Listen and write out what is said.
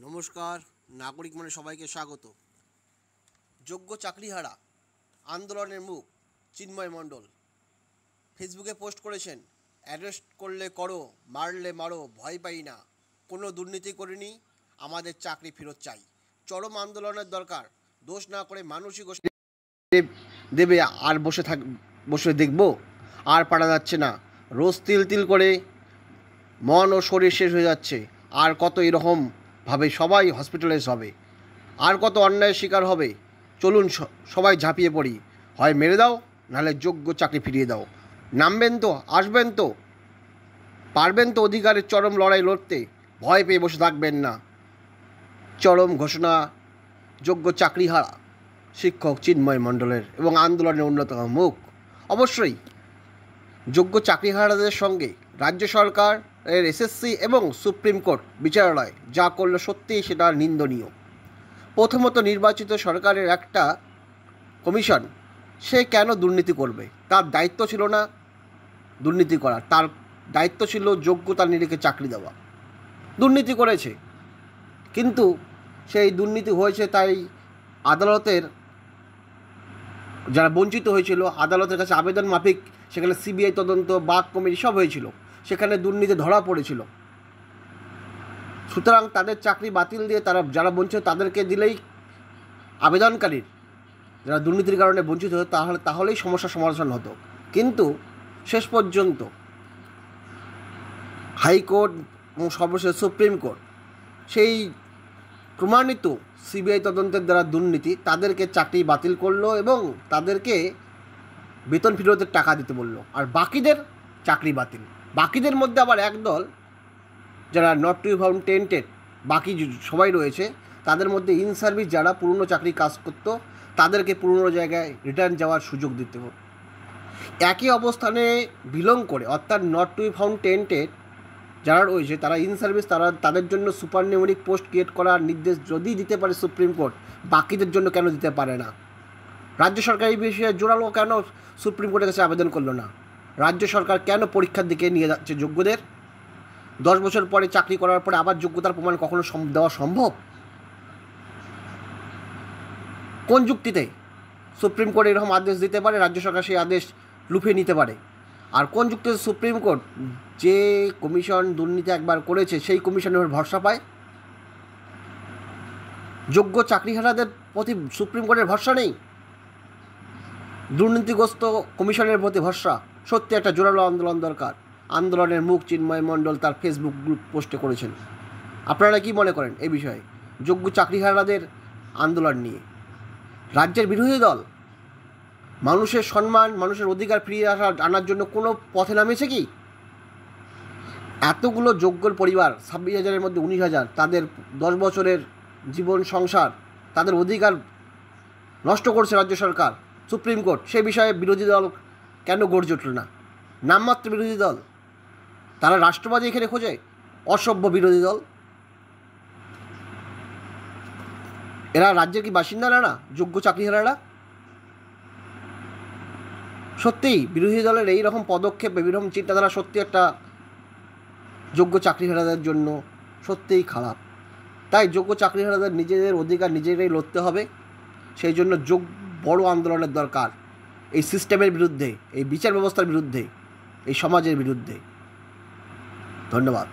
নমস্কার, নাগরিক মনে সবাইকে স্বাগত। যোগ্য চাকরিহারা আন্দোলনের মুখ চিন্ময় মণ্ডল ফেসবুকে পোস্ট করেছেন, অ্যারেস্ট করলে করো, মারলে মারো, ভয় পাই না, কোনো দুর্নীতি করিনি, আমাদের চাকরি ফেরত চাই। চরম আন্দোলনের দরকার, দোষ না করে মানুষই দেবে। আর বসে দেখব, আর পারা যাচ্ছে না। রোজ তিল তিল করে মন ও শরীর শেষ হয়ে যাচ্ছে। আর কত এরকম ভাবে সবাই হসপিটালাইজ হবে, আর কত অন্যায়ের শিকার হবে। চলুন সবাই ঝাঁপিয়ে পড়ি, হয় মেরে দাও, নাহলে যোগ্য চাকরি ফিরিয়ে দাও। নামবেন তো, আসবেন তো, পারবেন তো অধিকারের চরম লড়াই লড়তে, ভয় পেয়ে বসে থাকবেন না। চরম ঘোষণা যোগ্য চাকরিহারা শিক্ষক চিন্ময় মণ্ডলের এবং আন্দোলনের অন্যতম মুখ। অবশ্যই যোগ্য চাকরিহারাদের সঙ্গে রাজ্য সরকারের এসএসসি এবং সুপ্রিম কোর্ট বিচারালয় যা করল সত্যিই সেটা নিন্দনীয়। প্রথমত, নির্বাচিত সরকারের একটা কমিশন, সে কেন দুর্নীতি করবে? তার দায়িত্ব ছিল না দুর্নীতি করা, তার দায়িত্ব ছিল যোগ্যতা নিরিখে চাকরি দেওয়া। দুর্নীতি করেছে, কিন্তু সেই দুর্নীতি হয়েছে তাই আদালতের যারা বঞ্চিত হয়েছিল আদালতের কাছে আবেদন মাফিক সেখানে সিবিআই তদন্ত, বাক কমিটি সব হয়েছিল, সেখানে দুর্নীতি ধরা পড়েছিল। সুতরাং তাদের চাকরি বাতিল দিয়ে তারা যারা বঞ্চিত তাদেরকে দিলেই আবেদনকারীর যারা দুর্নীতির কারণে বঞ্চিত হতো তাহলেই সমস্যার সমাধান হতো। কিন্তু শেষ পর্যন্ত হাইকোর্ট এবং সর্বশেষ সুপ্রিম কোর্ট সেই প্রমাণিত সিবিআই তদন্তের দ্বারা দুর্নীতি তাদেরকে চাকরি বাতিল করলো এবং তাদেরকে বেতন ফেরতের টাকা দিতে বললো, আর বাকিদের চাকরি বাতিল। বাকিদের মধ্যে আবার একদল যারা not to be found tainted, বাকি সবাই রয়েছে, তাদের মধ্যে ইন সার্ভিস যারা পুরনো চাকরি কাজ করতো তাদেরকে পুরনো জায়গায় রিটার্ন যাওয়ার সুযোগ দিতে হবে। একই অবস্থানে বিলং করে, অর্থাৎ not to be found tainted যারা রয়েছে তারা ইন সার্ভিস, তাদের জন্য সুপার নিউমেরিক পোস্ট ক্রিয়েট করার নির্দেশ যদি দিতে পারে সুপ্রিম কোর্ট, বাকিদের জন্য কেন দিতে পারে না? রাজ্য সরকার এই বিষয়ে জোরালো কেন সুপ্রিম কোর্টের কাছে আবেদন করলো না? রাজ্য সরকার কেন পরীক্ষার দিকে নিয়ে যাচ্ছে যোগ্যদের? 10 বছর পরে চাকরি করার পরে আবার যোগ্যতার প্রমাণ কখনো দেওয়া সম্ভব? কোন যুক্তিতে সুপ্রিম কোর্ট এরকম আদেশ দিতে পারে, রাজ্য সরকার সেই আদেশ লুফে নিতে পারে? আর কোন যুক্তিতে সুপ্রিম কোর্ট যে কমিশন দুর্নীতি একবার করেছে সেই কমিশনের ভরসা পায়? যোগ্য চাকরিহারাদের প্রতি সুপ্রিম কোর্টের ভরসা নেই, দুর্নীতিগ্রস্ত কমিশনের প্রতি ভরসা। সত্যি একটা জোরালো আন্দোলন দরকার। আন্দোলনের মুখ চিন্ময় মণ্ডল তার ফেসবুক গ্রুপ পোস্টে করেছেন। আপনারা কি মনে করেন এই বিষয়ে, যোগ্য চাকরিহারাদের আন্দোলন নিয়ে? রাজ্যের বিরোধী দল মানুষের সম্মান, মানুষের অধিকার ফিরিয়ে আনার জন্য কোনো পথে নামেছে কি? এতগুলো যোগ্যর পরিবার, 26,000-এর মধ্যে 19,000, তাদের 10 বছরের জীবন সংসার, তাদের অধিকার নষ্ট করছে রাজ্য সরকার, সুপ্রিম কোর্ট। সে বিষয়ে বিরোধী দল কেন গর্জে উঠল না? নামমাত্র বিরোধী দল, তারা রাষ্ট্রবাদী এখানে খোঁজে, অসভ্য বিরোধী দল। এরা রাজ্যের কি বাসিন্দারা না যোগ্য চাকরিহারারা? সত্যিই বিরোধী দলের এই রকম পদক্ষেপ, এই রকম চিন্তাধারা সত্যি একটা যোগ্য চাকরিহারাদের জন্য সত্যিই খারাপ। তাই যোগ্য চাকরিহারাদের নিজেদের অধিকার নিজেরাই লড়তে হবে। সেই জন্য বড় আন্দোলনের দরকার, এই সিস্টেমের বিরুদ্ধে, এই বিচার ব্যবস্থার বিরুদ্ধে, এই সমাজের বিরুদ্ধে। ধন্যবাদ।